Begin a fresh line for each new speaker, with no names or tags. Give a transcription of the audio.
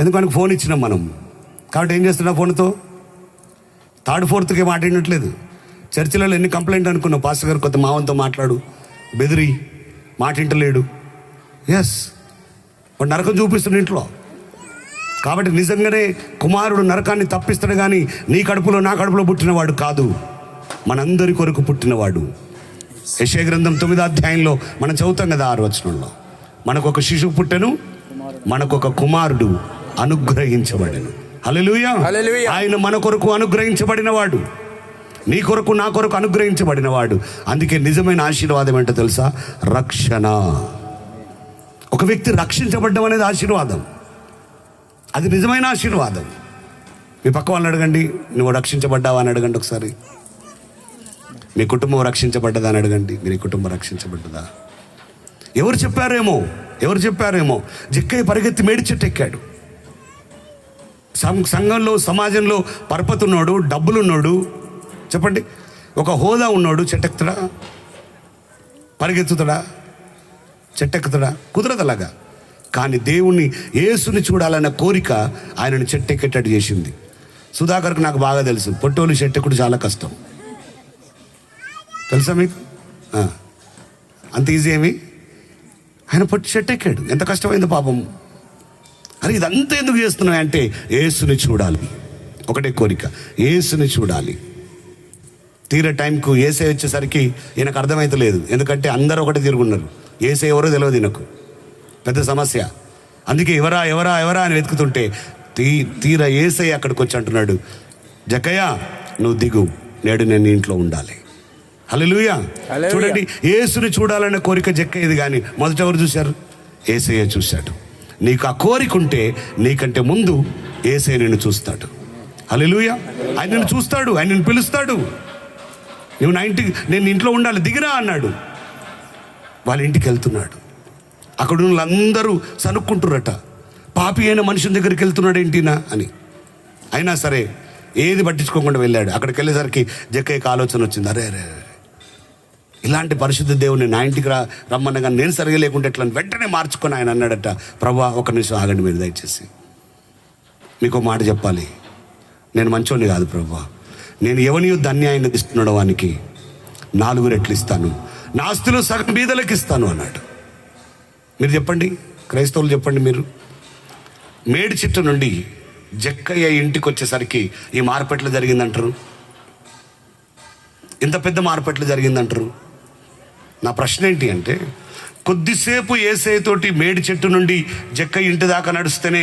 ఎందుకంటే ఫోన్ ఇచ్చినాం మనం, కాబట్టి ఏం చేస్తున్నాం ఫోన్తో? థర్డ్ ఫోర్త్కి మాట వినట్లేదు. చర్చిలలో ఎన్ని కంప్లైంట్ అనుకున్నాం, పాస్టర్ గారు కొత్త మావంతో మాట్లాడు, బెదిరి మాట వింటలేడు. ఎస్, వాడు నరకం చూపిస్తున్న ఇంట్లో. కాబట్టి నిజంగానే కుమారుడు నరకాన్ని తప్పిస్తాడు, కానీ నీ కడుపులో నా కడుపులో పుట్టినవాడు కాదు, మనందరి కొరకు పుట్టినవాడు. యెషయా గ్రంథం 9వ అధ్యాయంలో మనం చదువుతాం కదా, 6వ వచనంలో, మనకు ఒక శిశువు పుట్టెను, మనకు ఒక కుమారుడు అనుగ్రహించబడెను. హల్లెలూయా. ఆయన మన కొరకు అనుగ్రహించబడినవాడు, నీ కొరకు నా కొరకు అనుగ్రహించబడినవాడు. అందుకే నిజమైన ఆశీర్వాదం ఏంటో తెలుసా? రక్షణ. ఒక వ్యక్తి రక్షించబడ్డం అనేది ఆశీర్వాదం, అది నిజమైన ఆశీర్వాదం. మీ పక్క వాళ్ళని అడగండి, నువ్వు రక్షించబడ్డావా అని అడగండి ఒకసారి. మీ కుటుంబం రక్షించబడ్డదా అని అడగండి, మీ కుటుంబం రక్షించబడ్డదా? ఎవరు చెప్పారేమో జక్కయ్య పరిగెత్తి మేడి చెట్టు ఎక్కాడు. సంఘంలో సమాజంలో పరపతి ఉన్నాడు, డబ్బులున్నాడు, చెప్పండి, ఒక హోదా ఉన్నాడు, చెట్టెక్కుతాడా? పరిగెత్తుతాడా? చెట్టెక్కుతాడా? కుదరదు అలాగా. కానీ దేవుణ్ణి, యేసుని చూడాలన్న కోరిక ఆయనను చెట్టెక్కేటట్టు చేసింది. సుధాకర్కు నాకు బాగా తెలుసు, పొట్టోలు చెట్టెక్కుడు చాలా కష్టం, తెలుసా మీకు? అంత ఈజీ ఏమి? ఆయన పొట్టి చెట్టెక్కాడు, ఎంత కష్టమైంది పాపం. అరే ఇదంతా ఎందుకు చేస్తున్నావు అంటే, యేసుని చూడాలి, ఒకటే కోరిక, యేసుని చూడాలి. తీరే టైంకు యేసే వచ్చేసరికి ఈయనకు అర్థమైతలేదు, ఎందుకంటే అందరూ ఒకటే తిరుగున్నారు, యేసే ఎవరో తెలియదు ఈయనకు, పెద్ద సమస్య. అందుకే ఎవరా ఎవరా ఎవరా అని వెతుకుతుంటే తీరా యేసే అక్కడికి వచ్చి అంటున్నాడు, జక్కయ్య నువ్వు దిగు, నేడు నేను ఇంట్లో ఉండాలి. హల్లెలూయా. చూడండి, యేసుని చూడాలనే కోరిక జక్కయ్యది, కానీ మొదట ఎవరు చూశారు? యేసయ్య చూశాడు. నీకు ఆ కోరిక ఉంటే నీకంటే ముందు యేసయ్య నిన్ను చూస్తాడు. హల్లెలూయా. ఆయన నిన్ను చూస్తాడు, ఆయన నిన్ను పిలుస్తాడు. నువ్వు నేను ఇంట్లో ఉండాలి, దిగిరా అన్నాడు. వాళ్ళ ఇంటికి వెళ్తున్నాడు, అక్కడ ఉన్న వాళ్ళందరూ సనుక్కుంటురట, పాపి అయిన మనుషుని దగ్గరికి వెళ్తున్నాడు ఏంటినా అని. అయినా సరే ఏది పట్టించుకోకుండా వెళ్ళాడు. అక్కడికి వెళ్ళేసరికి జక్కయ్యకి ఆలోచన వచ్చింది, అరే అరే ఇలాంటి పరిశుద్ధ దేవుని నా ఇంటికి రమ్మనగా నేను సరిగా లేకుంటే ఎట్లా. వెంటనే మార్చుకొని ఆయన అన్నాడట, ప్రభా ఒక నిమిషం ఆగండి మీరు దయచేసి, మీకు మాట చెప్పాలి. నేను మంచోని కాదు ప్రభా, నేను ఎవని యుద్ధ అన్యాయాన్ని ఇస్తున్నాడో వానికి 4 రెట్లు ఇస్తాను, నా ఆస్తిలో సగం బీదలకు ఇస్తాను అన్నాడు. మీరు చెప్పండి, క్రైస్తవులు చెప్పండి, మీరు మేడి చెట్టు నుండి జక్కయ్య ఇంటికి వచ్చేసరికి ఈ మార్పెట్లు జరిగిందంటారు, ఇంత పెద్ద మార్పెట్లు జరిగిందంటారు. నా ప్రశ్న ఏంటి అంటే, కొద్దిసేపు యేసయ్య తోటి మేడి చెట్టు నుండి జక్కయ్య ఇంటి దాకా నడుస్తేనే